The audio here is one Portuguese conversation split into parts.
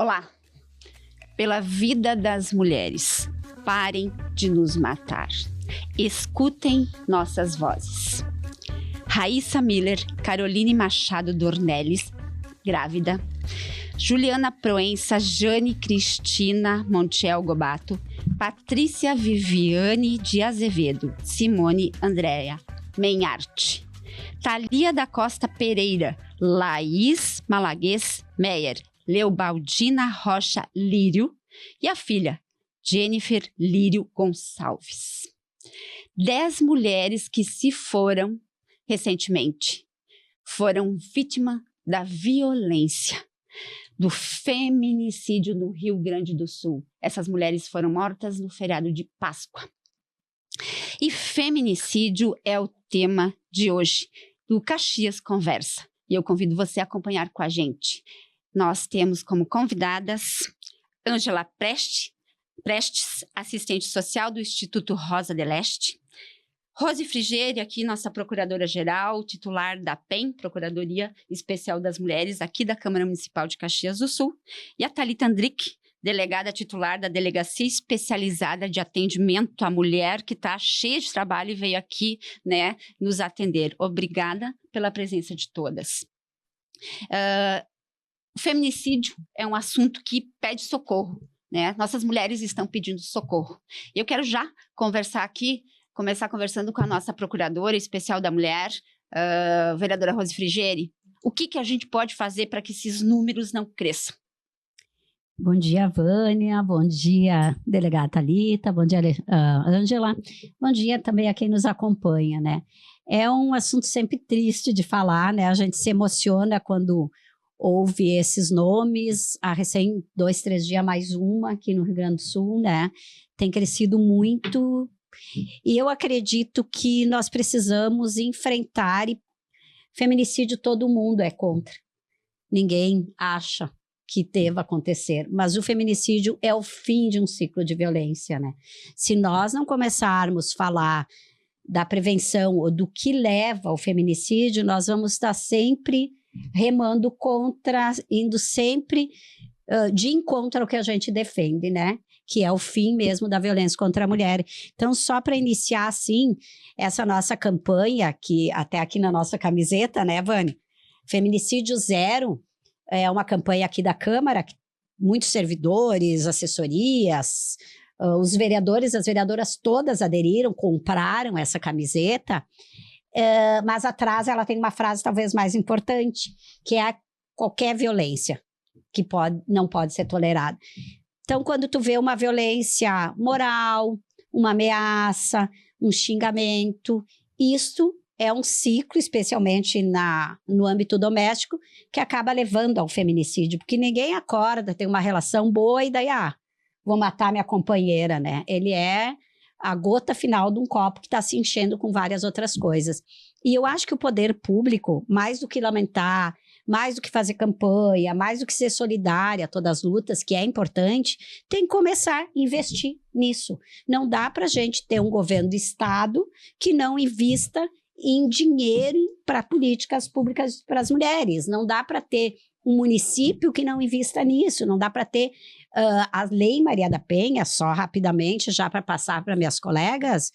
Olá, pela vida das mulheres, parem de nos matar. Escutem nossas vozes. Raíssa Miller, Caroline Machado Dornelles, grávida. Juliana Proença, Jane Cristina Montiel Gobato, Patrícia Viviane de Azevedo, Simone Andréa Menharte, Thalia da Costa Pereira, Laís Malaguês Meyer, Leobaldina Rocha Lírio e a filha, Jennifer Lírio Gonçalves. 10 mulheres que se foram recentemente, foram vítimas da violência, do feminicídio no Rio Grande do Sul. Essas mulheres foram mortas no feriado de Páscoa. E feminicídio é o tema de hoje, do Caxias Conversa. E eu convido você a acompanhar com a gente. Nós temos como convidadas Ângela Prestes, assistente social do Instituto Rosa de Leste, Rose Frigieri, aqui nossa procuradora-geral, titular da PEM, Procuradoria Especial das Mulheres, aqui da Câmara Municipal de Caxias do Sul, e a Thalita Andrick, delegada titular da Delegacia Especializada de Atendimento à Mulher, que está cheia de trabalho e veio aqui, né, nos atender. Obrigada pela presença de todas. O feminicídio é um assunto que pede socorro, né? Nossas mulheres estão pedindo socorro. Eu quero já começar conversando com a nossa procuradora especial da mulher, vereadora Rose Frigieri. O que a gente pode fazer para que esses números não cresçam? Bom dia, Vânia. Bom dia, delegada Thalita. Bom dia, Ângela. Bom dia também a quem nos acompanha, né? É um assunto sempre triste de falar, né? A gente se emociona quando ouve esses nomes. Há recém 2, 3 dias mais uma aqui no Rio Grande do Sul, né? Tem crescido muito. E eu acredito que nós precisamos enfrentar, e feminicídio todo mundo é contra. Ninguém acha que deva acontecer, mas o feminicídio é o fim de um ciclo de violência, né? Se nós não começarmos a falar da prevenção ou do que leva ao feminicídio, nós vamos estar sempre remando contra, indo sempre de encontro ao que a gente defende, né? Que é o fim mesmo da violência contra a mulher. Então, só para iniciar, assim, essa nossa campanha, que até aqui na nossa camiseta, né, Vânia? Feminicídio Zero é uma campanha aqui da Câmara, muitos servidores, assessorias, os vereadores, as vereadoras todas aderiram, compraram essa camiseta, mas atrás ela tem uma frase talvez mais importante, que é qualquer violência que não pode ser tolerada. Então, quando tu vê uma violência moral, uma ameaça, um xingamento, isso é um ciclo, especialmente no âmbito doméstico, que acaba levando ao feminicídio, porque ninguém acorda, tem uma relação boa e daí, vou matar minha companheira, né? Ele é a gota final de um copo que está se enchendo com várias outras coisas. E eu acho que o poder público, mais do que lamentar, mais do que fazer campanha, mais do que ser solidária a todas as lutas, que é importante, tem que começar a investir nisso. Não dá para a gente ter um governo do Estado que não invista em dinheiro para políticas públicas para as mulheres. Não dá para ter um município que não invista nisso. Não dá para ter a Lei Maria da Penha, só rapidamente, já para passar para minhas colegas,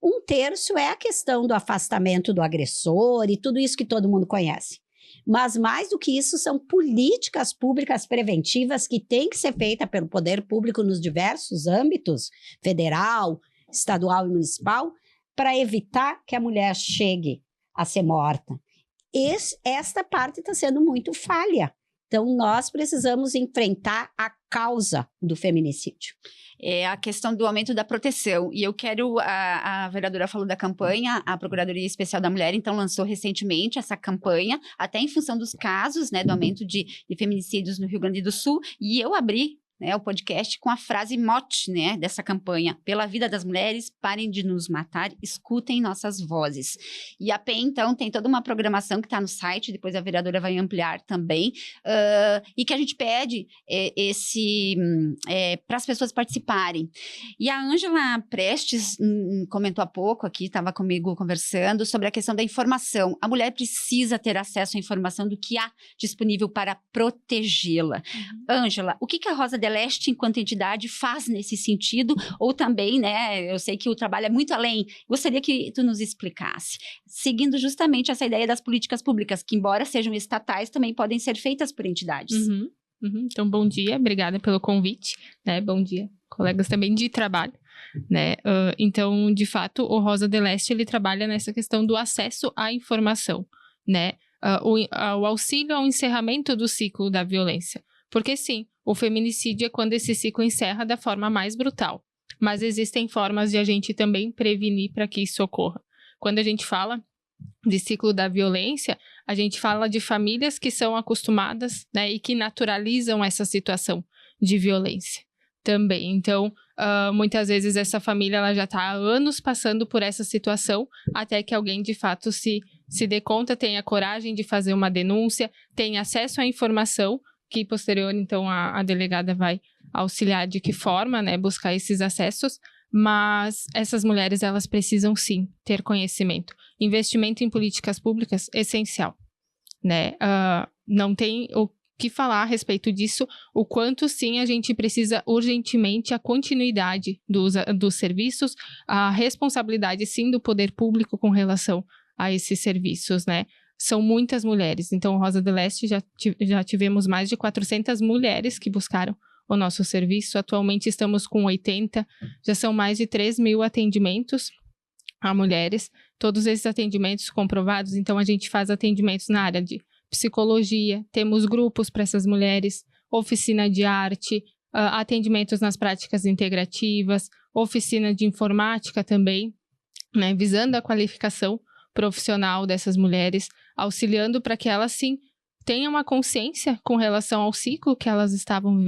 1/3 é a questão do afastamento do agressor e tudo isso que todo mundo conhece. Mas mais do que isso, são políticas públicas preventivas que têm que ser feitas pelo poder público nos diversos âmbitos, federal, estadual e municipal, para evitar que a mulher chegue a ser morta. Esta parte está sendo muito falha. Então, nós precisamos enfrentar a causa do feminicídio. É a questão do aumento da proteção. E eu quero, a vereadora falou da campanha, a Procuradoria Especial da Mulher, então, lançou recentemente essa campanha, até em função dos casos, né, do aumento de feminicídios no Rio Grande do Sul, e eu abri né, o podcast com a frase mote, né, dessa campanha: pela vida das mulheres, parem de nos matar, escutem nossas vozes. E a PEN, então, tem toda uma programação que está no site, depois a vereadora vai ampliar também, e que a gente pede para as pessoas participarem. E a Ângela Prestes comentou há pouco aqui, estava comigo conversando, sobre a questão da informação. A mulher precisa ter acesso à informação do que há disponível para protegê-la. Ângela, o que a Rosa de Leste, enquanto entidade, faz nesse sentido? Ou também, né, eu sei que o trabalho é muito além, gostaria que tu nos explicasse, seguindo justamente essa ideia das políticas públicas, que embora sejam estatais, também podem ser feitas por entidades. Então, bom dia, obrigada pelo convite, né, bom dia, colegas também de trabalho, né, então, de fato, o Rosa de Leste, ele trabalha nessa questão do acesso à informação, né, o auxílio ao encerramento do ciclo da violência, porque sim, o feminicídio é quando esse ciclo encerra da forma mais brutal, mas existem formas de a gente também prevenir para que isso ocorra. Quando a gente fala de ciclo da violência, a gente fala de famílias que são acostumadas, né, e que naturalizam essa situação de violência também. Então, muitas vezes essa família ela já está há anos passando por essa situação, até que alguém de fato se dê conta, tenha coragem de fazer uma denúncia, tenha acesso à informação, que posterior, então, a delegada vai auxiliar de que forma, né, buscar esses acessos, mas essas mulheres, elas precisam sim ter conhecimento. Investimento em políticas públicas, essencial, né, não tem o que falar a respeito disso, o quanto sim a gente precisa urgentemente a continuidade dos serviços, a responsabilidade sim do poder público com relação a esses serviços, né. São muitas mulheres, então Rosa de Leste já tivemos mais de 400 mulheres que buscaram o nosso serviço, atualmente estamos com 80, já são mais de 3.000 atendimentos a mulheres, todos esses atendimentos comprovados, então a gente faz atendimentos na área de psicologia, temos grupos para essas mulheres, oficina de arte, atendimentos nas práticas integrativas, oficina de informática também, né, visando a qualificação profissional dessas mulheres, auxiliando para que elas, sim, tenham uma consciência com relação ao ciclo que elas estavam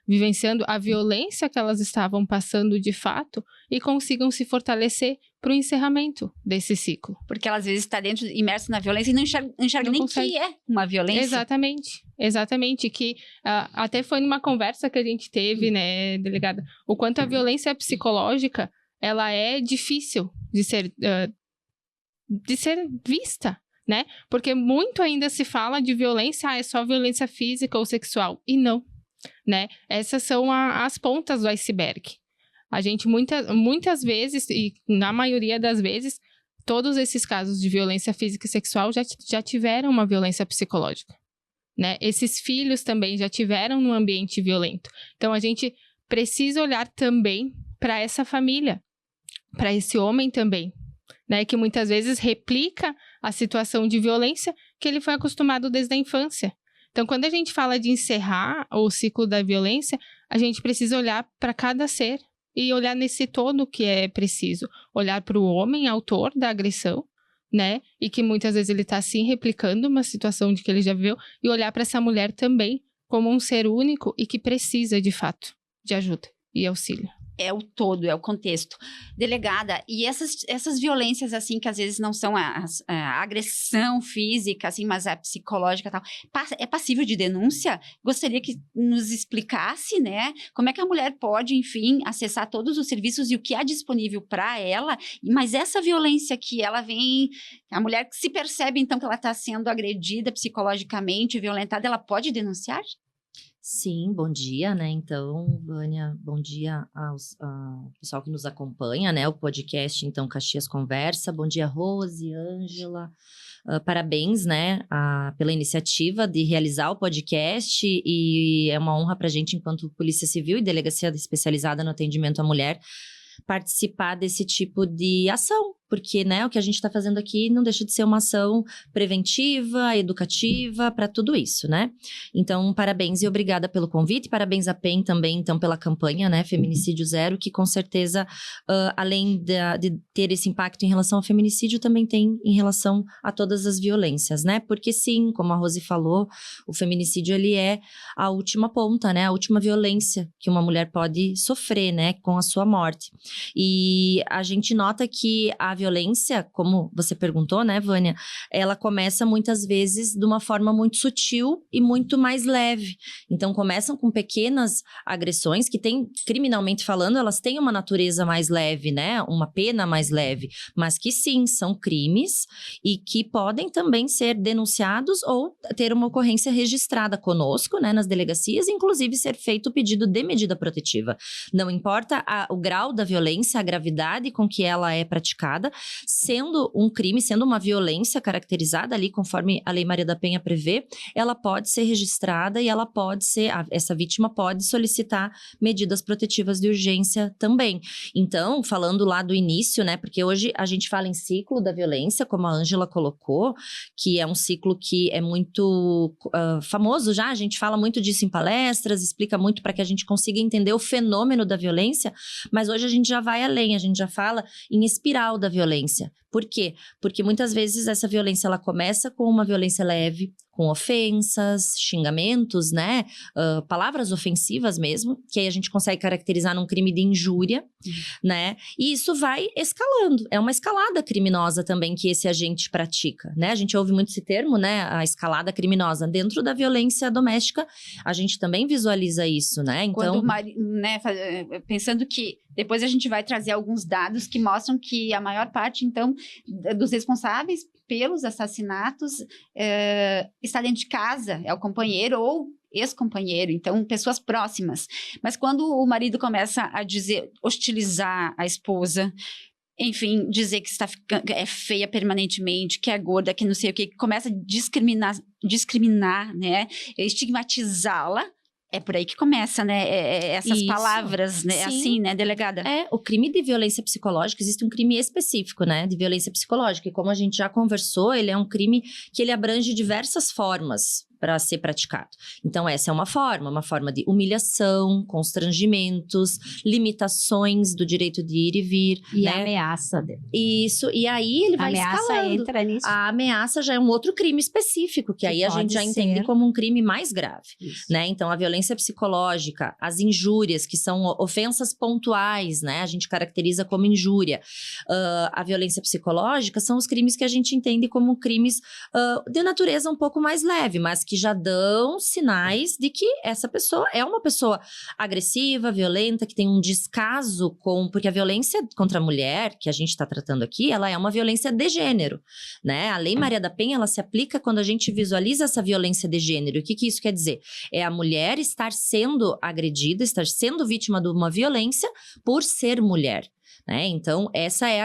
vivenciando a violência que elas estavam passando de fato e consigam se fortalecer para o encerramento desse ciclo. Porque ela às vezes está imersa na violência e não enxerga nem que é uma violência. Exatamente, que até foi numa conversa que a gente teve, né, delegada, o quanto a violência psicológica, ela é difícil de ser vista, né? Porque muito ainda se fala de violência, é só violência física ou sexual. E não, né? Essas são as pontas do iceberg. A gente muitas vezes, e na maioria das vezes, todos esses casos de violência física e sexual já tiveram uma violência psicológica, né? Esses filhos também já tiveram num ambiente violento. Então, a gente precisa olhar também para essa família, para esse homem também, né, que muitas vezes replica a situação de violência que ele foi acostumado desde a infância. Então, quando a gente fala de encerrar o ciclo da violência, a gente precisa olhar para cada ser e olhar nesse todo que é preciso. Olhar para o homem, autor da agressão, né, e que muitas vezes ele está sim replicando uma situação de que ele já viveu, e olhar para essa mulher também como um ser único e que precisa, de fato, de ajuda e auxílio. É o todo, é o contexto. Delegada, e essas violências, assim, que às vezes não são a agressão física, assim, mas a psicológica e tal, é passível de denúncia? Gostaria que nos explicasse, né, como é que a mulher pode, enfim, acessar todos os serviços e o que há disponível para ela, mas essa violência que ela vem, a mulher se percebe, então, que ela está sendo agredida psicologicamente, violentada, ela pode denunciar? Sim, bom dia, né? Então, Vânia, bom dia ao pessoal que nos acompanha, né? O podcast, então, Caxias Conversa. Bom dia, Rose, Ângela. Parabéns, né, pela iniciativa de realizar o podcast, e é uma honra para a gente, enquanto Polícia Civil e Delegacia Especializada no Atendimento à Mulher, participar desse tipo de ação, porque, né, o que a gente está fazendo aqui não deixa de ser uma ação preventiva, educativa, para tudo isso, né? Então, parabéns e obrigada pelo convite, parabéns à PEN também, então, pela campanha, né, Feminicídio Zero, que com certeza, além de ter esse impacto em relação ao feminicídio, também tem em relação a todas as violências, né? Porque sim, como a Rose falou, o feminicídio, ele é a última ponta, né? A última violência que uma mulher pode sofrer, né? Com a sua morte. E a gente nota que a violência, como você perguntou, né, Vânia? Ela começa muitas vezes de uma forma muito sutil e muito mais leve. Então, começam com pequenas agressões que tem, criminalmente falando, elas têm uma natureza mais leve, né? Uma pena mais leve. Mas que sim, são crimes e que podem também ser denunciados ou ter uma ocorrência registrada conosco, né, nas delegacias, inclusive ser feito o pedido de medida protetiva. Não importa o grau da violência, a gravidade com que ela é praticada, sendo um crime, sendo uma violência caracterizada ali conforme a Lei Maria da Penha prevê, ela pode ser registrada e ela pode ser, essa vítima pode solicitar medidas protetivas de urgência também. Então, falando lá do início, né, porque hoje a gente fala em ciclo da violência, como a Ângela colocou, que é um ciclo que é muito famoso já, a gente fala muito disso em palestras, explica muito para que a gente consiga entender o fenômeno da violência, mas hoje a gente já vai além, a gente já fala em espiral da violência. Por quê? Porque muitas vezes essa violência, ela começa com uma violência leve, com ofensas, xingamentos, né? Palavras ofensivas mesmo, que aí a gente consegue caracterizar num crime de injúria, né? E isso vai escalando. É uma escalada criminosa também que esse agente pratica, né? A gente ouve muito esse termo, né? A escalada criminosa. Dentro da violência doméstica, a gente também visualiza isso, né? Então, né, pensando que depois a gente vai trazer alguns dados que mostram que a maior parte, então, dos responsáveis pelos assassinatos está dentro de casa, é o companheiro ou ex-companheiro, então pessoas próximas. Mas quando o marido começa a hostilizar a esposa, enfim, dizer que é feia permanentemente, que é gorda, que não sei o que, começa a discriminar, né, estigmatizá-la, é por aí que começa, né, essas Isso. Palavras, né, Sim. assim, né, delegada? O crime de violência psicológica, existe um crime específico, né, de violência psicológica, e como a gente já conversou, ele é um crime que ele abrange diversas formas para ser praticado. Então, essa é uma forma de humilhação, constrangimentos, limitações do direito de ir e vir. E né? a ameaça dele. Isso, e aí ele vai A ameaça escalando. entra nisso. A ameaça já é um outro crime específico, que aí a gente já entende como um crime mais grave, né? Então, a violência psicológica, as injúrias, que são ofensas pontuais, né? A gente caracteriza como injúria. A violência psicológica são os crimes que a gente entende como crimes de natureza um pouco mais leve, mas que já dão sinais de que essa pessoa é uma pessoa agressiva, violenta, que tem um descaso porque a violência contra a mulher, que a gente está tratando aqui, ela é uma violência de gênero, né? A Lei Maria da Penha, ela se aplica quando a gente visualiza essa violência de gênero. O que isso quer dizer? É a mulher estar sendo agredida, estar sendo vítima de uma violência por ser mulher. Né? Então, essa é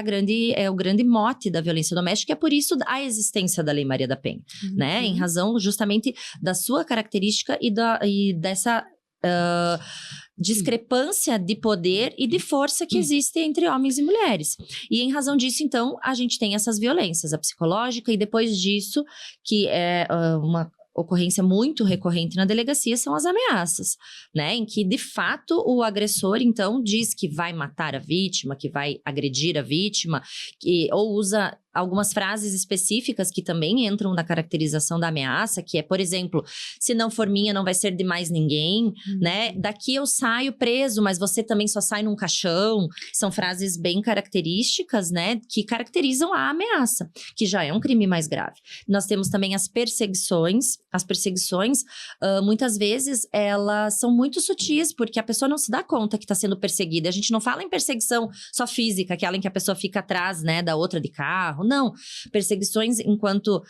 o grande mote da violência doméstica, é por isso a existência da Lei Maria da Penha, né? Em razão justamente da sua característica e dessa discrepância de poder e de força que existe entre homens e mulheres. E em razão disso, então, a gente tem essas violências, a psicológica, e depois disso, que é uma ocorrência muito recorrente na delegacia, são as ameaças, né? Em que, de fato, o agressor, então, diz que vai matar a vítima, que vai agredir a vítima, ou usa algumas frases específicas que também entram na caracterização da ameaça, que é, por exemplo, se não for minha, não vai ser de mais ninguém, né? Daqui eu saio preso, mas você também só sai num caixão. São frases bem características, né? Que caracterizam a ameaça, que já é um crime mais grave. Nós temos também as perseguições. As perseguições, muitas vezes, elas são muito sutis, porque a pessoa não se dá conta que está sendo perseguida. A gente não fala em perseguição só física, aquela em que a pessoa fica atrás, né, da outra de carro. Não, perseguições enquanto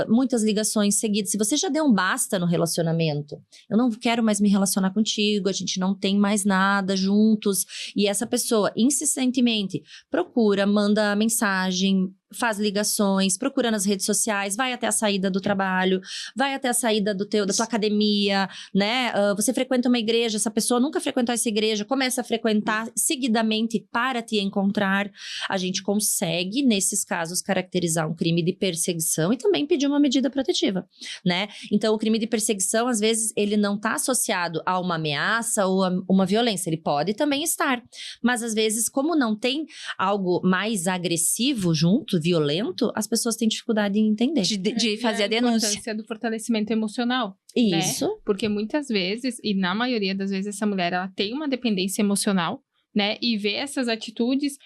muitas ligações seguidas. Se você já deu um basta no relacionamento, eu não quero mais me relacionar contigo, a gente não tem mais nada juntos, e essa pessoa insistentemente procura, manda mensagem, faz ligações, procura nas redes sociais, vai até a saída do trabalho, vai até a saída da tua academia, né? Você frequenta uma igreja, essa pessoa nunca frequentou essa igreja, começa a frequentar seguidamente para te encontrar. A gente consegue, nesses casos, caracterizar um crime de perseguição e também pedir uma medida protetiva, né? Então, o crime de perseguição, às vezes, ele não está associado a uma ameaça ou a uma violência, ele pode também estar. Mas, às vezes, como não tem algo mais agressivo junto, violento, as pessoas têm dificuldade em entender. De fazer a denúncia. A importância do fortalecimento emocional. Isso. Né? Porque muitas vezes, e na maioria das vezes, essa mulher ela tem uma dependência emocional, né? E vê essas atitudes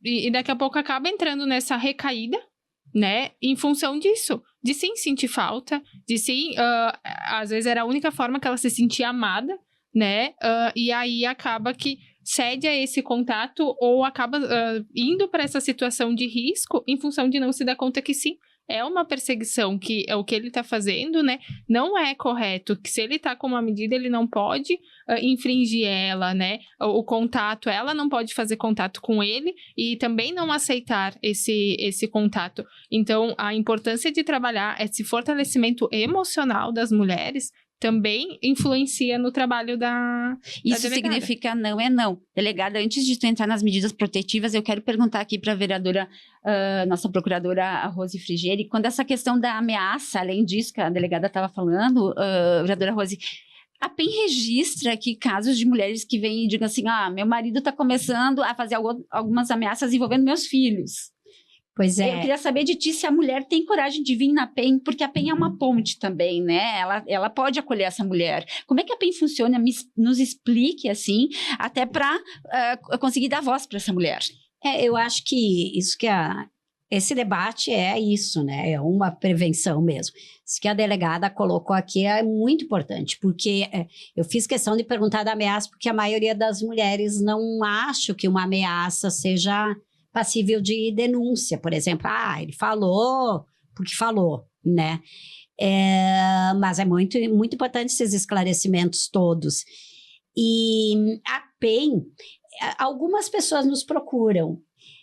e daqui a pouco acaba entrando nessa recaída, né? Em função disso. De sim sentir falta, de sim... às vezes era a única forma que ela se sentia amada, né? E aí acaba que cede a esse contato ou acaba indo para essa situação de risco em função de não se dar conta que sim, é uma perseguição, que é o que ele está fazendo, né? Não é correto, que se ele está com uma medida, ele não pode infringir ela, né? O contato, ela não pode fazer contato com ele e também não aceitar esse contato. Então, a importância de trabalhar esse fortalecimento emocional das mulheres também influencia no trabalho da Isso delegada. significa não é não. Delegada, antes de tu entrar nas medidas protetivas, eu quero perguntar aqui para a vereadora, nossa procuradora, a Rose Frigieri, quando essa questão da ameaça, além disso que a delegada estava falando, vereadora Rose, a PEN registra aqui casos de mulheres que vêm e digam assim, meu marido está começando a fazer algumas ameaças envolvendo meus filhos. Pois é. Eu queria saber de ti se a mulher tem coragem de vir na PEN, porque a PEN é uma ponte também, né? Ela pode acolher essa mulher. Como é que a PEN funciona? Nos explique, assim, até para conseguir dar voz para essa mulher. Eu acho que isso esse debate é isso, né? É uma prevenção mesmo. Isso que a delegada colocou aqui é muito importante, porque eu fiz questão de perguntar da ameaça, porque a maioria das mulheres não acha que uma ameaça seja passível de denúncia, por exemplo. Ele falou porque falou, né? Mas é muito, muito importante esses esclarecimentos todos. E a PEN, algumas pessoas nos procuram,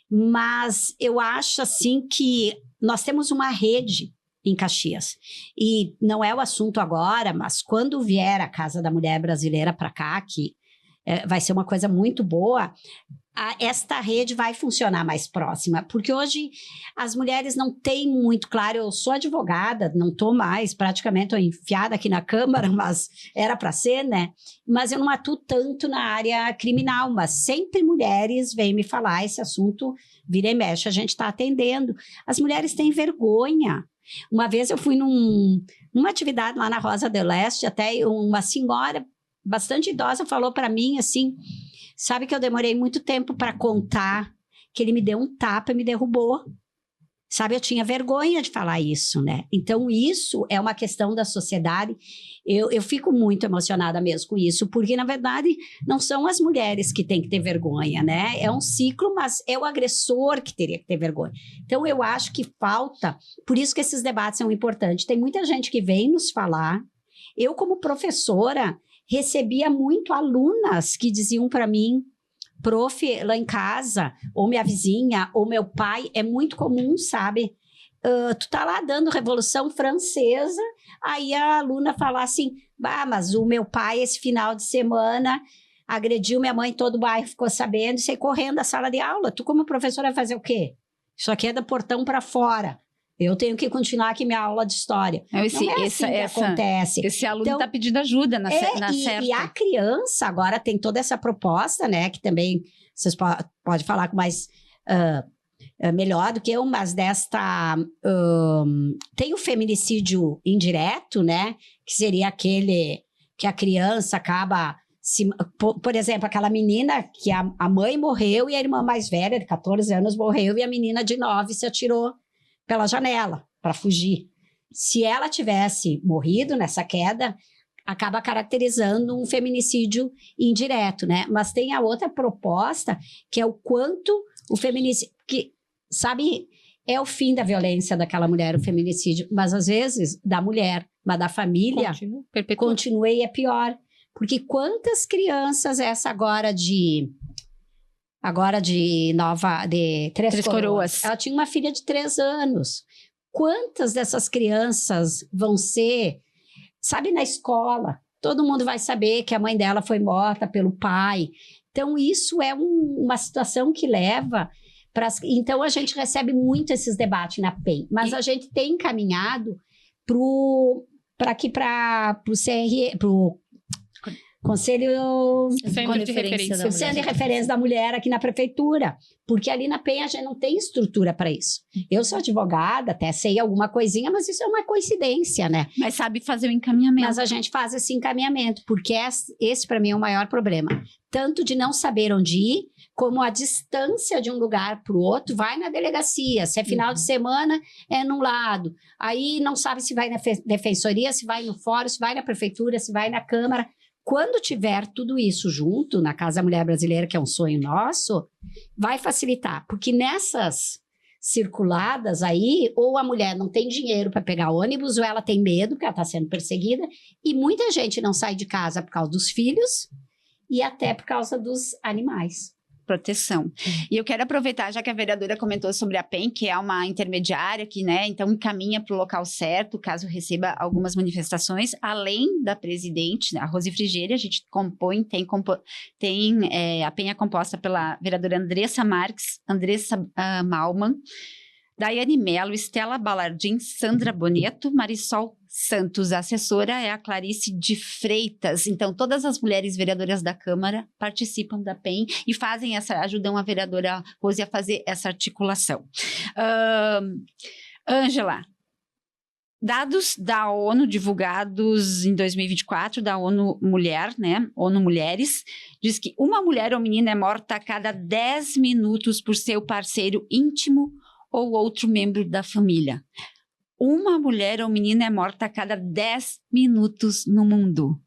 mas eu acho assim que nós temos uma rede em Caxias. E não é o assunto agora, mas quando vier a Casa da Mulher Brasileira para cá, que vai ser uma coisa muito boa, esta rede vai funcionar mais próxima, porque hoje as mulheres não têm muito claro. Eu sou advogada, não estou mais, praticamente estou enfiada aqui na Câmara, mas era para ser, né? Mas eu não atuo tanto na área criminal, mas sempre mulheres vêm me falar esse assunto, vira e mexe, a gente está atendendo. As mulheres têm vergonha. Uma vez eu fui numa atividade lá na Rosa do Leste, até uma senhora bastante idosa falou para mim assim, sabe que eu demorei muito tempo para contar que ele me deu um tapa e me derrubou. Sabe, eu tinha vergonha de falar isso, né? Então, isso é uma questão da sociedade. Eu fico muito emocionada mesmo com isso, porque, na verdade, não são as mulheres que têm que ter vergonha, né? É um ciclo, mas é o agressor que teria que ter vergonha. Então, eu acho que falta... Por isso que esses debates são importantes. Tem muita gente que vem nos falar. Eu, como professora, recebia muito alunas que diziam para mim, prof, lá em casa, ou minha vizinha, ou meu pai, é muito comum, sabe? Tu tá lá dando Revolução Francesa, aí a aluna fala assim, mas o meu pai esse final de semana agrediu minha mãe, todo o bairro ficou sabendo, e saí correndo da sala de aula. Tu como professora vai fazer o quê? Isso aqui é do portão para fora. Eu tenho que continuar aqui minha aula de história. Não é assim que acontece. Esse aluno está pedindo ajuda na certa. E a criança agora tem toda essa proposta, né? Que também vocês podem falar com mais melhor do que eu, mas tem o feminicídio indireto, né? Que seria aquele que a criança acaba... Por exemplo, aquela menina que a mãe morreu e a irmã mais velha, de 14 anos, morreu e a menina de 9 se atirou pela janela para fugir. Se ela tivesse morrido nessa queda, acaba caracterizando um feminicídio indireto, né? Mas tem a outra proposta, que é o quanto o feminicídio... Que, sabe, é o fim da violência daquela mulher, o feminicídio, mas às vezes da mulher, mas da família, continua e é pior. Porque quantas crianças essa agora de agora de Três Coroas. Ela tinha uma filha de 3 anos. Quantas dessas crianças vão ser, sabe, na escola? Todo mundo vai saber que a mãe dela foi morta pelo pai. Então, isso é uma situação que leva para... Então, a gente recebe muito esses debates na PEN, mas a gente tem encaminhado para o Conselho Centro de Referência. Centro de Referência da Mulher aqui na prefeitura, porque ali na PEN a gente não tem estrutura para isso. Eu sou advogada, até sei alguma coisinha, mas isso é uma coincidência, né? Mas sabe fazer o encaminhamento. Mas a gente faz esse encaminhamento, porque esse para mim é o maior problema. Tanto de não saber onde ir, como a distância de um lugar para o outro, vai na delegacia. Se é final de semana, é num lado. Aí não sabe se vai na defensoria, se vai no fórum, se vai na prefeitura, se vai na Câmara. Quando tiver tudo isso junto, na Casa Mulher Brasileira, que é um sonho nosso, vai facilitar. Porque nessas circuladas aí, ou a mulher não tem dinheiro para pegar ônibus, ou ela tem medo, porque ela está sendo perseguida, e muita gente não sai de casa por causa dos filhos e até por causa dos animais. Proteção. E eu quero aproveitar, já que a vereadora comentou sobre a PEN, que é uma intermediária que, né, então encaminha para o local certo, caso receba algumas manifestações, além da presidente, a Rose Frigerio, a gente compõe, a PEN é composta pela vereadora Andressa Marques, Andressa Malman, Daiane Mello, Estela Balardim, Sandra Boneto, Marisol Santos. A assessora é a Clarice de Freitas. Então, todas as mulheres vereadoras da Câmara participam da PEN e ajudam a vereadora Rose a fazer essa articulação. Ângela, dados da ONU divulgados em 2024, da ONU Mulher, né? ONU Mulheres, diz que uma mulher ou menina é morta a cada 10 minutos por seu parceiro íntimo ou outro membro da família. Uma mulher ou menina é morta a cada 10 minutos no mundo.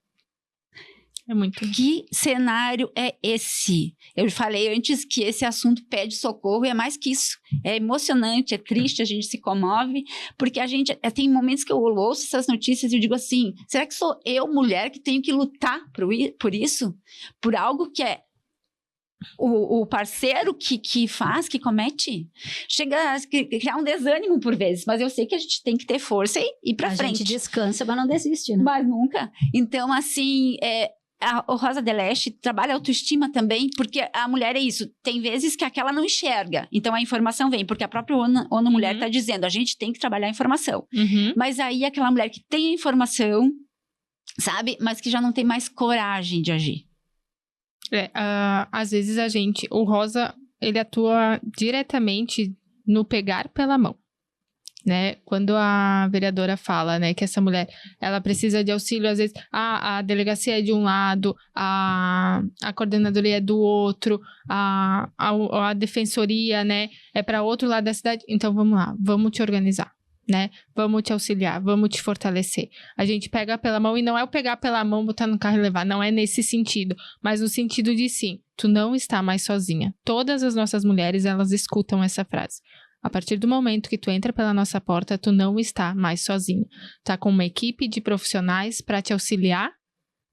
É muito. Que cenário é esse? Eu falei antes que esse assunto pede socorro e é mais que isso. É emocionante, é triste, a gente se comove, porque a gente tem momentos que eu ouço essas notícias e eu digo assim, será que sou eu, mulher, que tenho que lutar por isso? Por algo que é o parceiro que faz, que comete? Chega a criar um desânimo por vezes, mas eu sei que a gente tem que ter força e ir pra frente. A gente descansa, mas não desiste, né? Mas nunca. Então, assim, a Rosa de Leste trabalha autoestima também, porque a mulher é isso, tem vezes que aquela não enxerga, então a informação vem, porque a própria ONU Mulher está dizendo, a gente tem que trabalhar a informação. Mas aí aquela mulher que tem a informação, sabe, mas que já não tem mais coragem de agir. Às vezes o Rosa, ele atua diretamente no pegar pela mão, né? Quando a vereadora fala, né, que essa mulher, ela precisa de auxílio, às vezes, a delegacia é de um lado, a coordenadoria é do outro, a defensoria, né, é para outro lado da cidade. Então, vamos lá, vamos te organizar, né? Vamos te auxiliar, vamos te fortalecer. A gente pega pela mão, e não é o pegar pela mão, botar no carro e levar, não é nesse sentido, mas no sentido de sim, tu não está mais sozinha. Todas as nossas mulheres, elas escutam essa frase. A partir do momento que tu entra pela nossa porta, tu não está mais sozinha. Tá com uma equipe de profissionais para te auxiliar,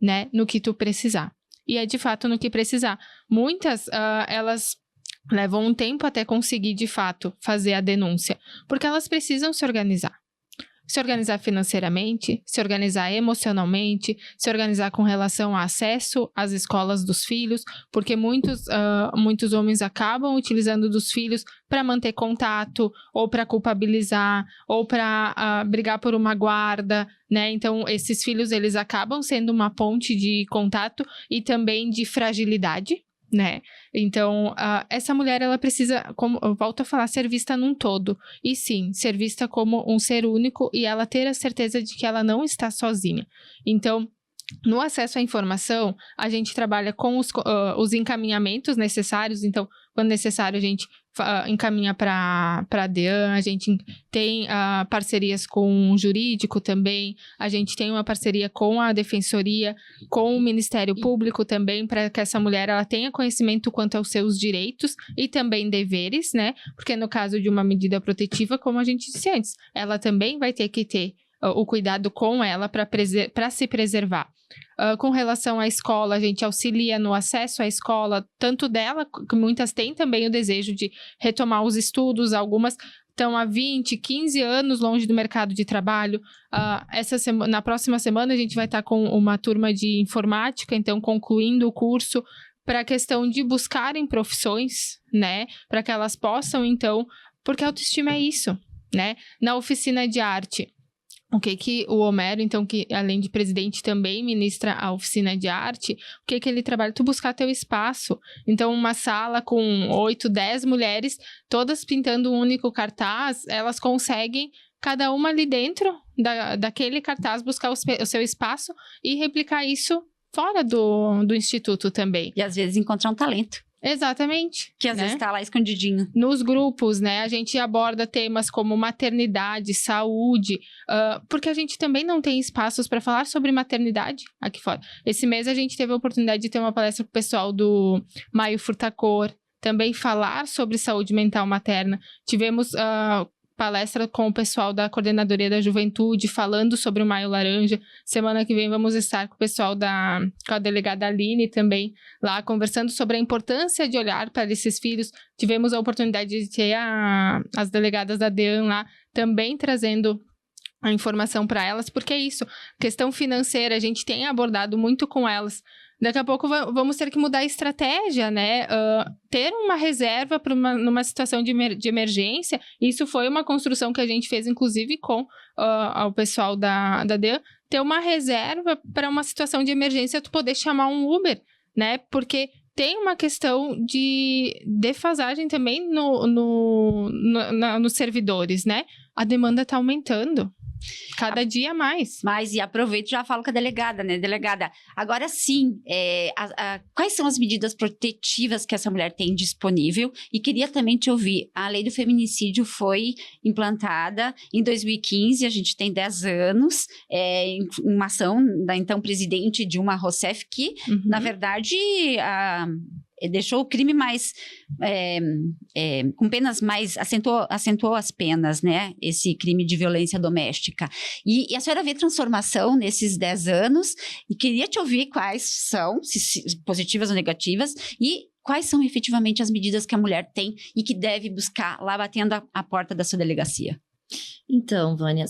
né, no que tu precisar. E é de fato no que precisar. Muitas, elas levam um tempo até conseguir, de fato, fazer a denúncia, porque elas precisam se organizar. Se organizar financeiramente, se organizar emocionalmente, se organizar com relação ao acesso às escolas dos filhos, porque muitos homens acabam utilizando dos filhos para manter contato, ou para culpabilizar, ou para brigar por uma guarda, né? Então, esses filhos, eles acabam sendo uma ponte de contato e também de fragilidade, né? Então, essa mulher, ela precisa, como eu volto a falar, ser vista num todo. E sim, ser vista como um ser único e ela ter a certeza de que ela não está sozinha. Então, no acesso à informação, a gente trabalha com os encaminhamentos necessários. Então, quando necessário, a gente encaminha para a DEAN, a gente tem parcerias com o jurídico também, a gente tem uma parceria com a defensoria, com o Ministério Público também, para que essa mulher ela tenha conhecimento quanto aos seus direitos e também deveres, né? Porque no caso de uma medida protetiva, como a gente disse antes, ela também vai ter que ter o cuidado com ela para se preservar. Com relação à escola, a gente auxilia no acesso à escola, tanto dela, que muitas têm também o desejo de retomar os estudos, algumas estão há 20, 15 anos longe do mercado de trabalho. Na próxima semana a gente vai estar com uma turma de informática, então concluindo o curso, para a questão de buscarem profissões, né? Para que elas possam, então, porque a autoestima é isso, né? Na oficina de arte, o que o Homero, então, que além de presidente também ministra a oficina de arte, o que ele trabalha? Tu buscar teu espaço. Então, uma sala com 8, 10 mulheres, todas pintando um único cartaz, elas conseguem, cada uma ali dentro daquele cartaz, buscar o seu espaço e replicar isso fora do instituto também. E às vezes encontrar um talento. Exatamente. Que às vezes está lá escondidinho. Nos grupos, né, a gente aborda temas como maternidade, saúde, porque a gente também não tem espaços para falar sobre maternidade aqui fora. Esse mês a gente teve a oportunidade de ter uma palestra com o pessoal do Maio Furtacor, também falar sobre saúde mental materna. Tivemos palestra com o pessoal da Coordenadoria da Juventude, falando sobre o Maio Laranja. Semana que vem vamos estar com o pessoal com a delegada Aline também, lá conversando sobre a importância de olhar para esses filhos. Tivemos a oportunidade de ter as delegadas da DEAN lá, também trazendo a informação para elas, porque é isso, questão financeira, a gente tem abordado muito com elas. Daqui a pouco vamos ter que mudar a estratégia, né? Ter uma reserva numa situação de emergência. Isso foi uma construção que a gente fez, inclusive, com o pessoal da DEAN. Ter uma reserva para uma situação de emergência, tu poder chamar um Uber, né? Porque tem uma questão de defasagem também nos servidores, né? A demanda está aumentando. Cada dia mais. Mas, e aproveito e já falo com a delegada, né? Delegada, agora sim, quais são as medidas protetivas que essa mulher tem disponível? E queria também te ouvir, a lei do feminicídio foi implantada em 2015, a gente tem 10 anos, uma ação da então presidente Dilma Rousseff, que, na verdade, deixou o crime mais, com penas mais, acentuou as penas, né? Esse crime de violência doméstica. E a senhora vê transformação nesses 10 anos, e queria te ouvir quais são, se positivas ou negativas, e quais são efetivamente as medidas que a mulher tem e que deve buscar lá batendo a porta da sua delegacia. Então, Vânia,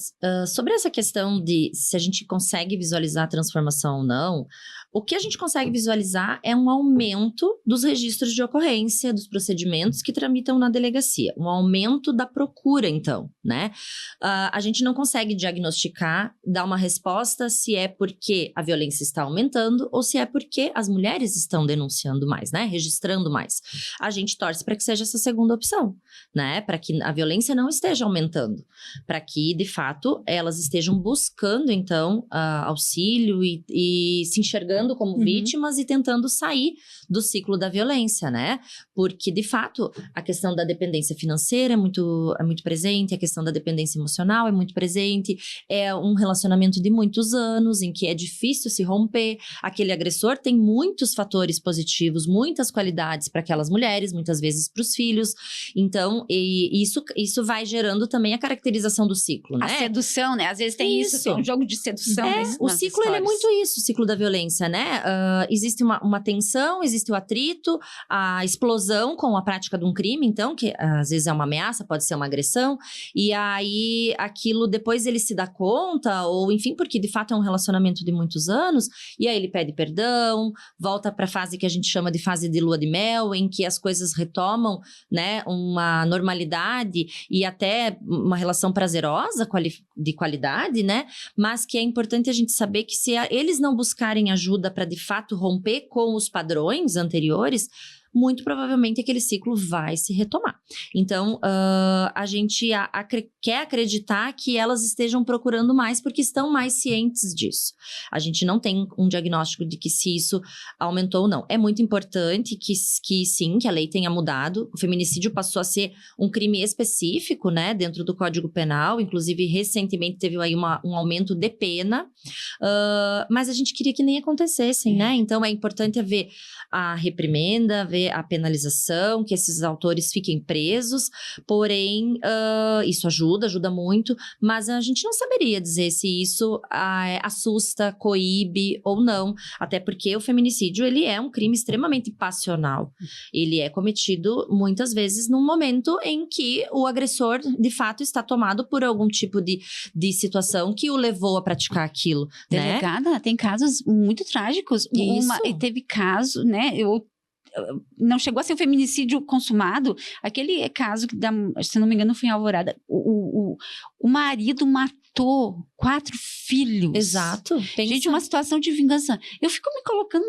sobre essa questão de se a gente consegue visualizar a transformação ou não, o que a gente consegue visualizar é um aumento dos registros de ocorrência, dos procedimentos que tramitam na delegacia, um aumento da procura, então, né? A gente não consegue diagnosticar, dar uma resposta se é porque a violência está aumentando ou se é porque as mulheres estão denunciando mais, né? Registrando mais. A gente torce para que seja essa segunda opção, né? Para que a violência não esteja aumentando, para que, de fato, elas estejam buscando, então, auxílio e se enxergando como vítimas e tentando sair do ciclo da violência, né? Porque, de fato, a questão da dependência financeira é muito presente, a questão da dependência emocional é muito presente, é um relacionamento de muitos anos em que é difícil se romper. Aquele agressor tem muitos fatores positivos, muitas qualidades para aquelas mulheres, muitas vezes para os filhos. Então, isso vai gerando também a caracterização do ciclo, né? A sedução, né? Às vezes tem isso tem um jogo de sedução. O ciclo, ele é muito isso, o ciclo da violência, né? Existe uma tensão, existe o atrito, a explosão com a prática de um crime, então, que às vezes é uma ameaça, pode ser uma agressão, e aí aquilo depois ele se dá conta, ou enfim, porque de fato é um relacionamento de muitos anos, e aí ele pede perdão, volta para a fase que a gente chama de fase de lua de mel, em que as coisas retomam, né, uma normalidade e até uma relação prazerosa, de qualidade, né? Mas que é importante a gente saber que se eles não buscarem ajuda para de fato romper com os padrões anteriores, muito provavelmente aquele ciclo vai se retomar. Então, a gente quer acreditar que elas estejam procurando mais porque estão mais cientes disso. A gente não tem um diagnóstico de que se isso aumentou ou não. É muito importante que sim, que a lei tenha mudado. O feminicídio passou a ser um crime específico, né, dentro do Código Penal. Inclusive, recentemente teve aí um aumento de pena. Mas a gente queria que nem acontecessem, né? Então, é importante haver a reprimenda, haver haver a penalização, que esses autores fiquem presos, porém, isso ajuda muito, mas a gente não saberia dizer se isso assusta, coíbe ou não, até porque o feminicídio, ele é um crime extremamente passional, ele é cometido muitas vezes num momento em que o agressor, de fato, está tomado por algum tipo de situação que o levou a praticar aquilo, né? Delegada, tem casos muito trágicos. Teve caso, né? Não chegou a ser um feminicídio consumado. Aquele caso que, se não me engano, foi em Alvorada. O marido matou 4 filhos. Exato. Gente, uma situação de vingança. Eu fico me colocando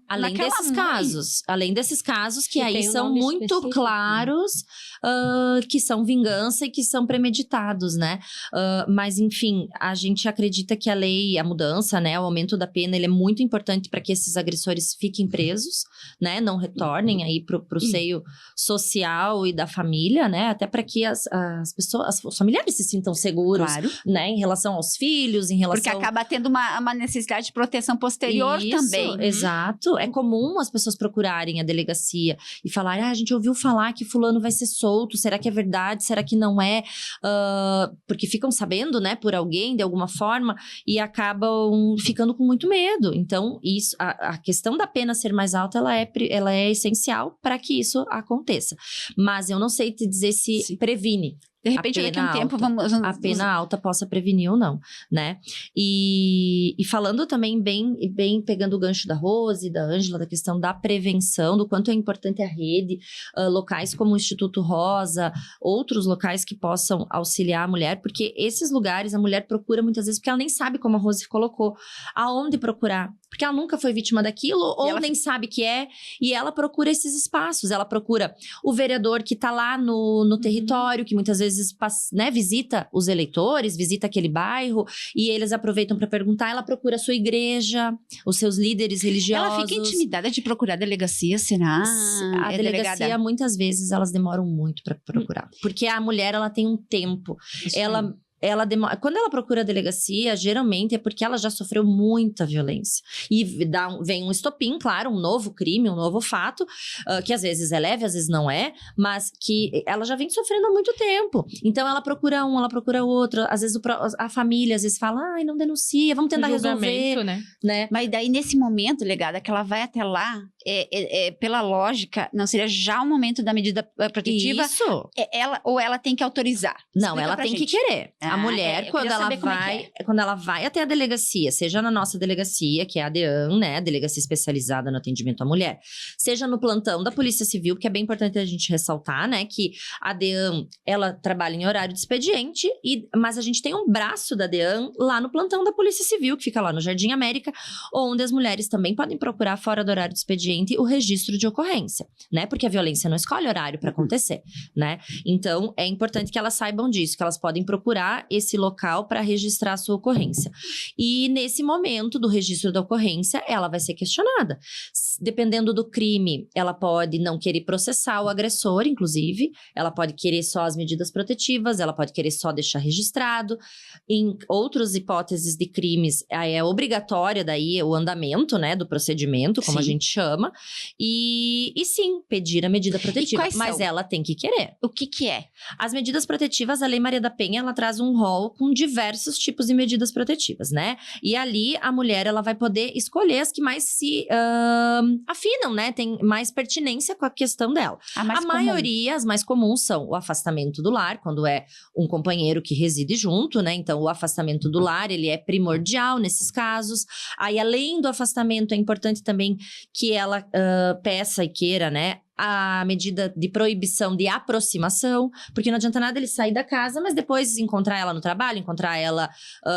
além naquela desses mãe. Além desses casos que aí tem um são nome muito específico, claros, que são vingança e que são premeditados, né? Mas, enfim, a gente acredita que a mudança, né? O aumento da pena, ele é muito importante para que esses agressores fiquem presos, né? Não retornem aí pro seio social e da família, né? Até para que as pessoas, os familiares se sintam seguros, Claro. né? Em relação aos filhos, em relação... Porque acaba tendo uma necessidade de proteção posterior também. Exato. É comum as pessoas procurarem a delegacia e falarem, a gente ouviu falar que fulano vai ser solto, será que é verdade, será que não é? Porque ficam sabendo, né, por alguém, de alguma forma, e acabam ficando com muito medo. Então, isso, a questão da pena ser mais alta, ela é essencial para que isso aconteça. Mas eu não sei te dizer se previne. De repente, daqui a um tempo, a pena alta possa prevenir ou não, né? E falando também bem pegando o gancho da Rose e da Ângela, da questão da prevenção, do quanto é importante a rede, locais como o Instituto Rosa, outros locais que possam auxiliar a mulher, porque esses lugares a mulher procura muitas vezes porque ela nem sabe, como a Rose colocou, aonde procurar. Porque ela nunca foi vítima daquilo, ou nem sabe que é, e ela procura esses espaços, ela procura o vereador que tá lá no território, que muitas vezes, né, visita os eleitores, visita aquele bairro, e eles aproveitam para perguntar, ela procura a sua igreja, os seus líderes religiosos. Ela fica intimidada de procurar a delegacia, será? A delegacia, delegada? Muitas vezes, elas demoram muito para procurar, porque a mulher, ela tem um tempo, quando ela procura a delegacia, geralmente é porque ela já sofreu muita violência. E vem um estopim, claro, um novo crime, um novo fato, que às vezes é leve, às vezes não é, mas que ela já vem sofrendo há muito tempo. Então ela procura ela procura outro. Às vezes a família às vezes fala, não denuncia, vamos tentar resolver. Né? Mas daí nesse momento, delegada, que ela vai até lá, pela lógica, não seria já o momento da medida protetiva? Isso. Ela tem que autorizar? Não, ela tem que querer. A mulher, quando ela vai até a delegacia, seja na nossa delegacia, que é a DEAN, né, a Delegacia Especializada no Atendimento à Mulher, seja no plantão da Polícia Civil, porque é bem importante a gente ressaltar, né, que a DEAN, ela trabalha em horário de expediente, mas a gente tem um braço da DEAN lá no plantão da Polícia Civil, que fica lá no Jardim América, onde as mulheres também podem procurar, fora do horário de expediente, o registro de ocorrência, né, porque a violência não escolhe horário para acontecer, né, então é importante que elas saibam disso, que elas podem procurar esse local para registrar a sua ocorrência. E nesse momento do registro da ocorrência, ela vai ser questionada. Dependendo do crime, ela pode não querer processar o agressor, inclusive, ela pode querer só as medidas protetivas, ela pode querer só deixar registrado. Em outras hipóteses de crimes, é obrigatória daí o andamento, né, do procedimento, como a gente chama, e sim, pedir a medida protetiva, mas ela tem que querer. O que é? As medidas protetivas, a Lei Maria da Penha, ela traz um rol com diversos tipos de medidas protetivas, né? E ali a mulher, ela vai poder escolher as que mais se afinam, né? Tem mais pertinência com a questão dela. A maioria, as mais comuns são o afastamento do lar, quando é um companheiro que reside junto, né? Então, o afastamento do lar, ele é primordial nesses casos. Aí, além do afastamento, é importante também que ela peça e queira, né, a medida de proibição de aproximação, porque não adianta nada ele sair da casa, mas depois encontrar ela no trabalho, encontrar ela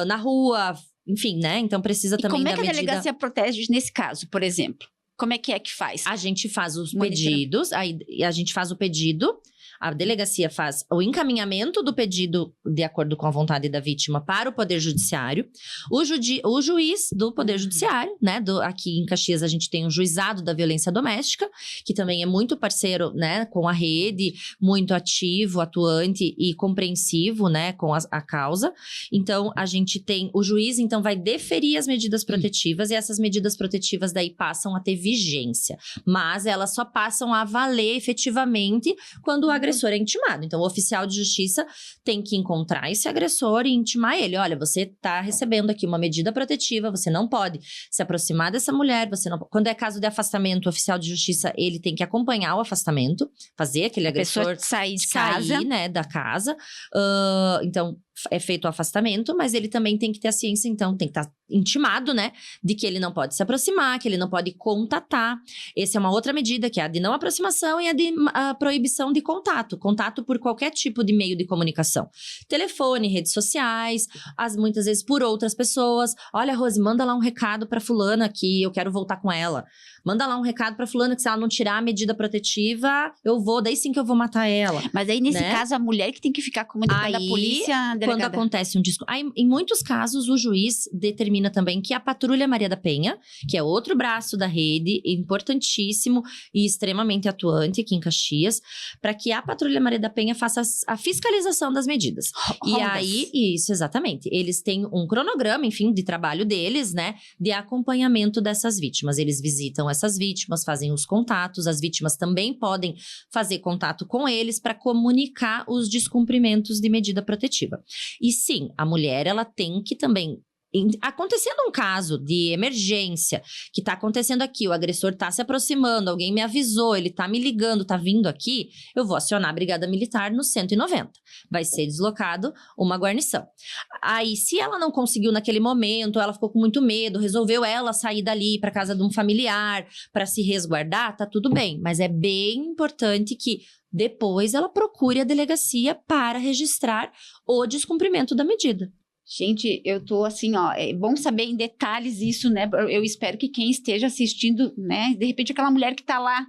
na rua, enfim, né? Então precisa também da medida... como é que a delegacia protege nesse caso, por exemplo? Como é que faz? A gente faz os pedidos, a gente faz o pedido, A delegacia faz o encaminhamento do pedido de acordo com a vontade da vítima para o Poder Judiciário. O juiz do Poder Judiciário, né? Aqui em Caxias a gente tem o Juizado da Violência Doméstica, que também é muito parceiro, né, com a rede, muito ativo, atuante e compreensivo, né, com a causa. Então, a gente tem... O juiz, então, vai deferir as medidas protetivas e essas medidas protetivas daí passam a ter vigência. Mas elas só passam a valer efetivamente quando o agressor é intimado. Então, o oficial de justiça tem que encontrar esse agressor e intimar ele. Olha, você está recebendo aqui uma medida protetiva, você não pode se aproximar dessa mulher, você não... Quando é caso de afastamento, o oficial de justiça, ele tem que acompanhar o afastamento, fazer aquele agressor sair de casa, né, da casa. Então, é feito o afastamento, mas ele também tem que ter a ciência, então, tem que estar intimado, né, de que ele não pode se aproximar, que ele não pode contatar. Essa é uma outra medida, que é a de não aproximação e a de proibição de contato. Contato por qualquer tipo de meio de comunicação. Telefone, redes sociais, muitas vezes por outras pessoas. Olha, Rose, manda lá um recado pra fulana que eu quero voltar com ela. Manda lá um recado pra fulana que se ela não tirar a medida protetiva, daí sim que eu vou matar ela. Mas aí, nesse caso, a mulher que tem que ficar comunicando a polícia, a delegada. Quando acontece um disco... Em muitos casos, o juiz determina também que a Patrulha Maria da Penha, que é outro braço da rede, importantíssimo e extremamente atuante aqui em Caxias, para que a Patrulha Maria da Penha faça a fiscalização das medidas. E aí, isso, exatamente. Eles têm um cronograma, enfim, de trabalho deles, né? De acompanhamento dessas vítimas. Eles visitam essas vítimas, fazem os contatos. As vítimas também podem fazer contato com eles para comunicar os descumprimentos de medida protetiva. E sim, a mulher, ela tem que também... Acontecendo um caso de emergência, que tá acontecendo aqui, o agressor tá se aproximando, alguém me avisou, ele tá me ligando, tá vindo aqui, eu vou acionar a Brigada Militar no 190. Vai ser deslocado uma guarnição. Aí, se ela não conseguiu naquele momento, ela ficou com muito medo, resolveu ela sair dali para casa de um familiar, para se resguardar, tá tudo bem. Mas é bem importante que depois ela procure a delegacia para registrar o descumprimento da medida. Gente, eu tô assim, ó, é bom saber em detalhes isso, né? Eu espero que quem esteja assistindo, né? De repente aquela mulher que tá lá,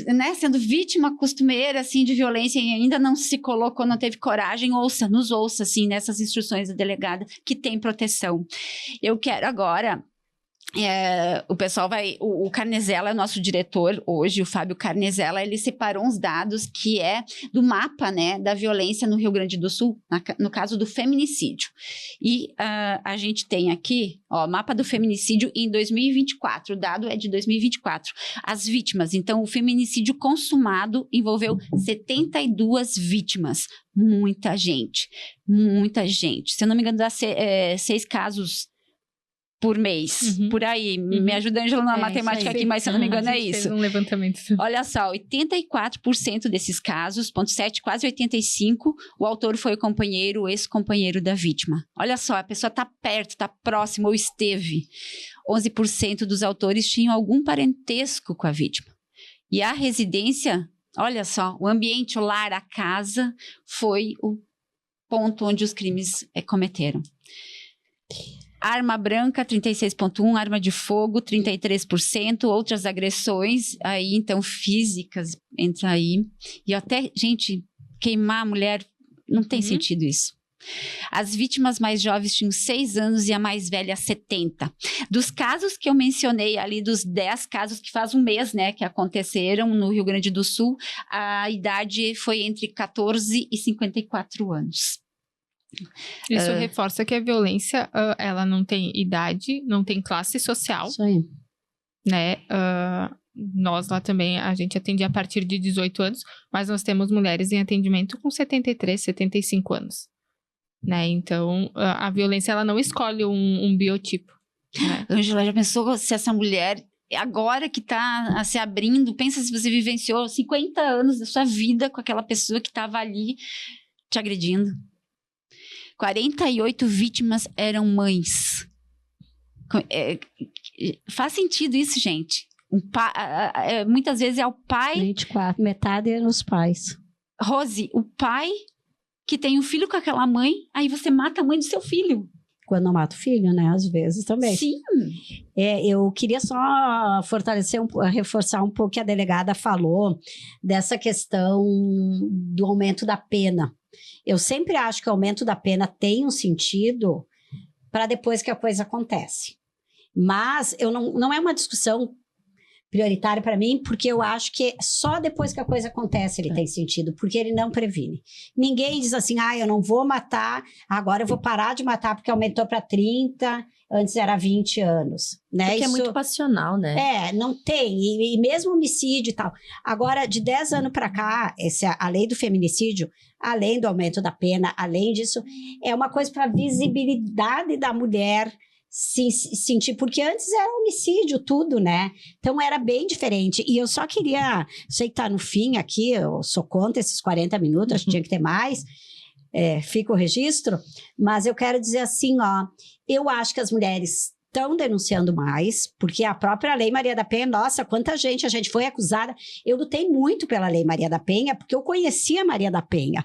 né? Sendo vítima costumeira, assim, de violência e ainda não se colocou, não teve coragem, nos ouça, assim, nessas instruções da delegada que tem proteção. Eu quero agora... o pessoal o Carnezella é o nosso diretor hoje, o Fábio Carnezella, ele separou uns dados que é do mapa, né, da violência no Rio Grande do Sul, no caso do feminicídio. E a gente tem aqui, ó, mapa do feminicídio em 2024, o dado é de 2024. As vítimas, então o feminicídio consumado envolveu 72 vítimas. Muita gente. Se eu não me engano, dá 6 casos por mês, por aí. Me ajuda, Ângela, na matemática aqui, mas se eu não me engano é isso. Fez um levantamento. Olha só, 84% desses casos, 0,7, quase 85%, o autor foi o companheiro, o ex-companheiro da vítima. Olha só, a pessoa está perto, está próxima ou esteve. 11% dos autores tinham algum parentesco com a vítima. E a residência, olha só, o ambiente, o lar, a casa, foi o ponto onde os crimes cometeram. Arma branca, 36,1%, arma de fogo, 33%, outras agressões, aí então físicas, entra aí. E até, gente, queimar a mulher, não tem sentido isso. As vítimas mais jovens tinham 6 anos e a mais velha 70. Dos casos que eu mencionei ali, dos 10 casos que faz um mês, né, que aconteceram no Rio Grande do Sul, a idade foi entre 14 e 54 anos. Isso reforça que a violência, ela não tem idade, não tem classe social. Isso aí. Né? Nós lá também, a gente atende a partir de 18 anos, mas nós temos mulheres em atendimento com 73, 75 anos. Né? Então, a violência, ela não escolhe um biotipo. Né? Ângela, já pensou se essa mulher... Agora que está se abrindo, pensa se você vivenciou 50 anos da sua vida com aquela pessoa que estava ali te agredindo. 48 vítimas eram mães. Faz sentido isso, gente. Muitas vezes é o pai... 24, metade eram os pais. Rose, o pai que tem um filho com aquela mãe, aí você mata a mãe do seu filho. quando não mata o filho, né? Às vezes também. Sim. Eu queria só reforçar um pouco que a delegada falou dessa questão do aumento da pena. Eu sempre acho que o aumento da pena tem um sentido para depois que a coisa acontece. Mas não é uma discussão prioritária para mim, porque eu acho que só depois que a coisa acontece ele tem sentido, porque ele não previne. Ninguém diz assim, eu não vou matar, agora eu vou parar de matar porque aumentou para 30, antes era 20 anos. Né? Porque é muito passional, né? Não tem, e mesmo homicídio e tal. Agora, de 10 anos para cá, a lei do feminicídio, além do aumento da pena, além disso, é uma coisa para a visibilidade da mulher se sentir, porque antes era homicídio tudo, né? Então era bem diferente. E eu só queria, sei que tá no fim aqui, eu sou contra esses 40 minutos, acho que tinha que ter mais, fica o registro, mas eu quero dizer assim, eu acho que as mulheres estão denunciando mais, porque a própria Lei Maria da Penha, nossa, quanta gente a gente foi acusada. Eu lutei muito pela Lei Maria da Penha, porque eu conhecia a Maria da Penha.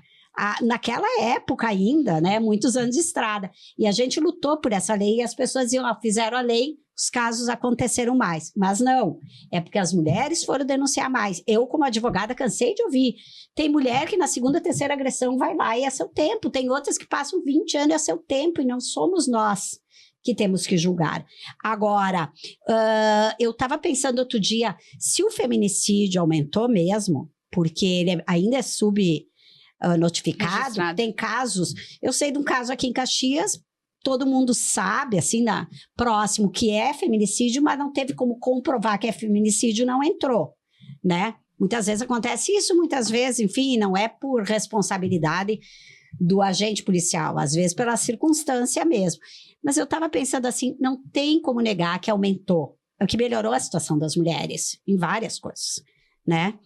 Naquela época ainda, né, muitos anos de estrada, e a gente lutou por essa lei, e as pessoas diziam, fizeram a lei, os casos aconteceram mais, mas não, é porque as mulheres foram denunciar mais. Eu, como advogada, cansei de ouvir, tem mulher que na segunda, terceira agressão vai lá e é seu tempo, tem outras que passam 20 anos e é seu tempo, e não somos nós que temos que julgar. Agora, eu estava pensando outro dia, se o feminicídio aumentou mesmo, porque ele ainda é notificado, registrado. Tem casos, eu sei de um caso aqui em Caxias, todo mundo sabe, assim, próximo, que é feminicídio, mas não teve como comprovar que é feminicídio, não entrou, né? Muitas vezes acontece isso, muitas vezes, enfim, não é por responsabilidade do agente policial, às vezes pela circunstância mesmo. Mas eu estava pensando assim, não tem como negar que aumentou, que melhorou a situação das mulheres em várias coisas, né?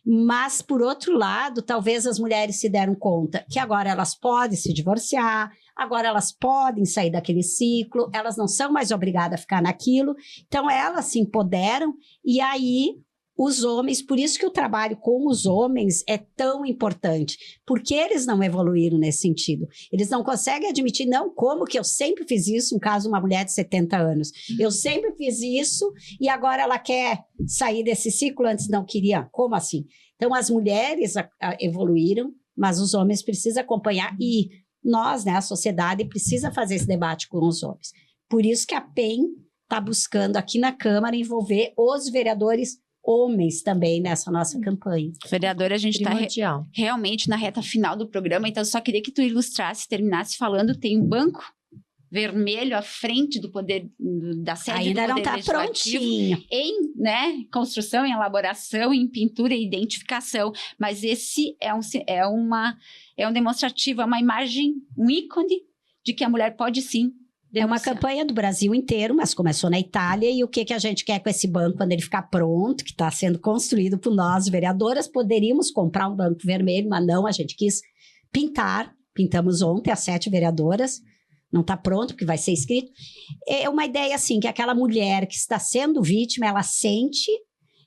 Mas, por outro lado, talvez as mulheres se deram conta que agora elas podem se divorciar, agora elas podem sair daquele ciclo, elas não são mais obrigadas a ficar naquilo, então elas se empoderam, e aí os homens, por isso que o trabalho com os homens é tão importante, porque eles não evoluíram nesse sentido, eles não conseguem admitir, não, como que eu sempre fiz isso, no caso uma mulher de 70 anos, eu sempre fiz isso e agora ela quer sair desse ciclo, antes não queria, como assim? Então as mulheres evoluíram, mas os homens precisam acompanhar, e nós, né, a sociedade precisa fazer esse debate com os homens, por isso que a PEN está buscando aqui na Câmara envolver os vereadores homens também nessa nossa campanha. Vereadora, a gente está realmente na reta final do programa, então eu só queria que tu ilustrasse, terminasse falando, tem um banco vermelho à frente do poder, da sede ainda do Poder não está prontinho. Em, né, construção, em elaboração, em pintura e identificação, mas esse é um demonstrativo, é uma imagem, um ícone de que a mulher pode sim denunciar. É uma campanha do Brasil inteiro, mas começou na Itália, e o que a gente quer com esse banco, quando ele ficar pronto, que está sendo construído por nós, vereadoras, poderíamos comprar um banco vermelho, mas não, a gente quis pintamos ontem, as 7 vereadoras, não está pronto, porque vai ser escrito. É uma ideia assim, que aquela mulher que está sendo vítima, ela sente,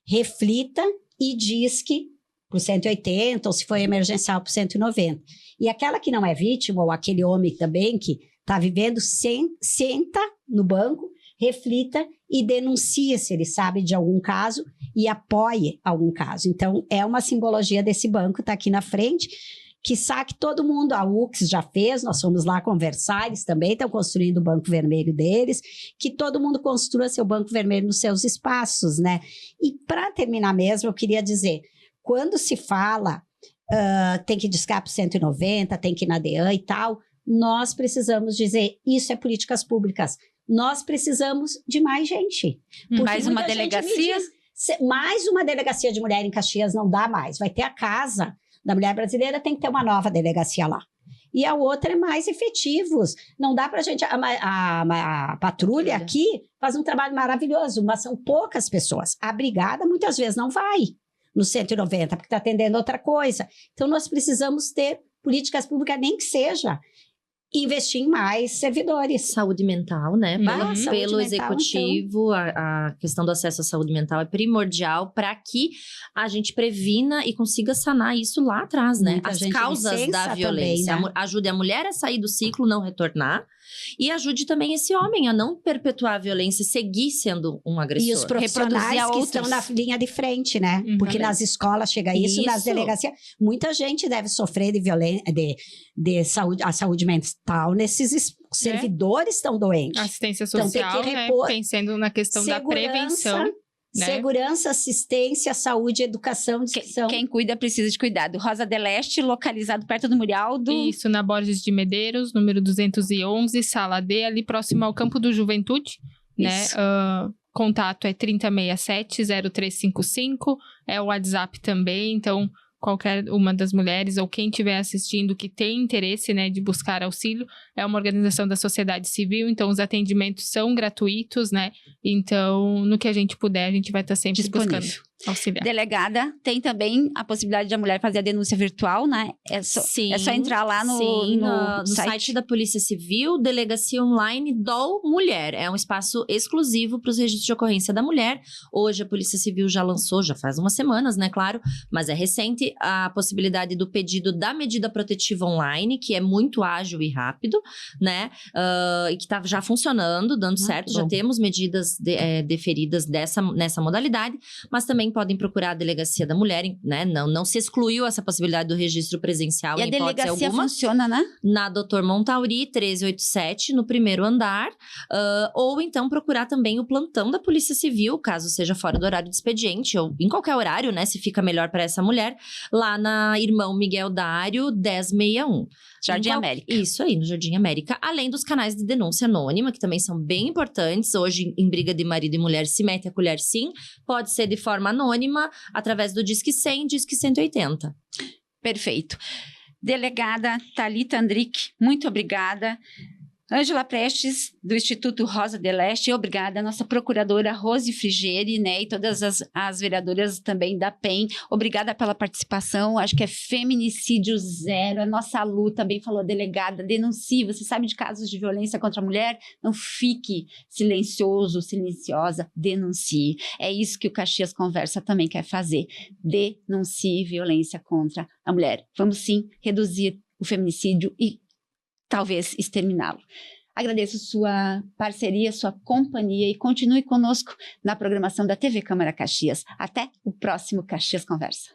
reflita e diz que por 180, ou se foi emergencial por 190. E aquela que não é vítima, ou aquele homem também que está vivendo, senta no banco, reflita e denuncia se ele sabe de algum caso e apoie algum caso. Então, é uma simbologia desse banco, está aqui na frente, que sabe que todo mundo, a UX já fez, nós fomos lá conversar, eles também estão construindo o banco vermelho deles, que todo mundo construa seu banco vermelho nos seus espaços, né? E para terminar mesmo, eu queria dizer, quando se fala tem que discar para 190, tem que ir na DEAN e tal, nós precisamos dizer, isso é políticas públicas, nós precisamos de mais gente. Mais uma delegacia? Mais uma delegacia de mulher em Caxias não dá mais, vai ter a Casa da Mulher Brasileira, tem que ter uma nova delegacia lá. E a outra é mais efetivos. Não dá para a gente... A patrulha aqui faz um trabalho maravilhoso, mas são poucas pessoas. A brigada muitas vezes não vai no 190, porque está atendendo outra coisa. Então, nós precisamos ter políticas públicas, nem que seja investir em mais servidores. Saúde mental, né? Saúde Pelo mental, executivo, a questão do acesso à saúde mental é primordial para que a gente previna e consiga sanar isso lá atrás, né? Muita As gente causas licença da também, violência. né? Ajude a mulher a sair do ciclo, não retornar. E ajude também esse homem a não perpetuar a violência e seguir sendo um agressor. E os profissionais Reproduzir que outros. estão na linha de frente, né? Porque Também. nas escolas chega isso, nas Isso. delegacias. Muita gente deve sofrer de violência, de saúde, a saúde mental nesses servidores estão doentes. Assistência Então, tem que social, né? repor- Pensando na questão da prevenção. Né? Segurança, assistência, saúde, educação, discussão. Quem cuida precisa de cuidado. Rosa del Este, localizado perto do Mural do... Isso, na Borges de Medeiros, número 211, sala D, ali próximo ao Campo do Juventude, né? Isso. Contato é 3067-0355, é o WhatsApp também, então qualquer uma das mulheres ou quem estiver assistindo que tem interesse, né, de buscar auxílio, é uma organização da sociedade civil, então os atendimentos são gratuitos, né? Então, no que a gente puder, a gente vai estar sempre Disponível. buscando auxiliar. Delegada, tem também a possibilidade de a mulher fazer a denúncia virtual, né? É só entrar lá no site da Polícia Civil, Delegacia Online do Mulher. É um espaço exclusivo para os registros de ocorrência da mulher. Hoje a Polícia Civil já lançou, já faz umas semanas, né, claro, mas é recente, a possibilidade do pedido da medida protetiva online, que é muito ágil e rápido, né? E que está já funcionando, dando certo. Já temos medidas deferidas nessa modalidade, mas também podem procurar a Delegacia da Mulher, né? Não se excluiu essa possibilidade do registro presencial E a em hipótese delegacia alguma. funciona, né? Na Dr. Montauri, 1387, no primeiro andar. Ou então procurar também o plantão da Polícia Civil, caso seja fora do horário de expediente, ou em qualquer horário, né? Se fica melhor para essa mulher, lá na Irmão Miguel Dário, 1061. Jardim América. Isso aí, no Jardim América. Além dos canais de denúncia anônima, que também são bem importantes. Hoje, em briga de marido e mulher, se mete a colher sim. Pode ser de forma anônima, através do Disque 100, Disque 180. Perfeito. Delegada Thalita Andrick, muito obrigada. Ângela Prestes, do Instituto Rosa del Este, obrigada. Nossa procuradora Rose Frigeri, né, e todas as vereadoras também da PEN, obrigada pela participação. Acho que é feminicídio zero, a nossa luta, bem falou, delegada, denuncie. Você sabe de casos de violência contra a mulher? Não fique silencioso, silenciosa, denuncie. É isso que o Caxias Conversa também quer fazer, denuncie violência contra a mulher. Vamos sim reduzir o feminicídio e talvez exterminá-lo. Agradeço sua parceria, sua companhia e continue conosco na programação da TV Câmara Caxias. Até o próximo Caxias Conversa.